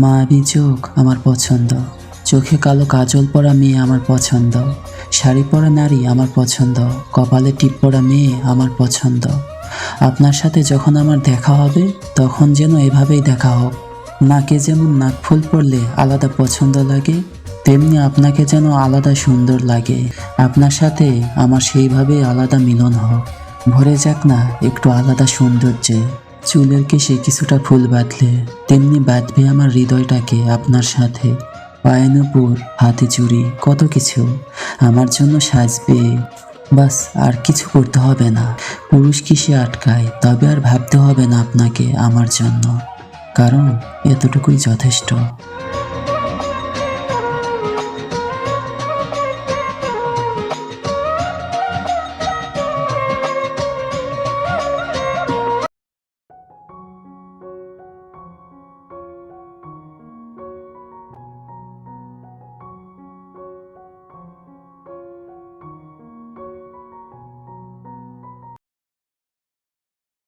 মায়াবী চোখ আমার পছন্দ, চোখে কালো কাজল পরা মেয়ে আমার পছন্দ, শাড়ি পরা নারী আমার পছন্দ, কপালে টিপ পরা মেয়ে আমার পছন্দ। আপনার সাথে যখন আমার দেখা হবে তখন যেন এভাবেই দেখা হোক। নাকে যেমন নাকফুল পরলে আলাদা পছন্দ লাগে, তেমনি আপনাকে যেন আলাদা সুন্দর লাগে। আপনার সাথে আমার সেইভাবেই আলাদা মিলন হোক, ভরে যাক না একটু আলাদা সৌন্দর্যে। চুলের কেশে কিছুটা ফুল বাঁধলে তেমনি বাঁধবে আমার হৃদয়টাকে আপনার সাথে। পায়ে নূপুর, হাতে চুড়ি, কত কিছু আমার জন্য সাজবে। বাস আর কিছু করতে হবে না। পুরুষ কিসে আটকায়, তবে আর ভাবতে হবে না আপনাকে আমার জন্য, কারণ এতটুকুই যথেষ্ট।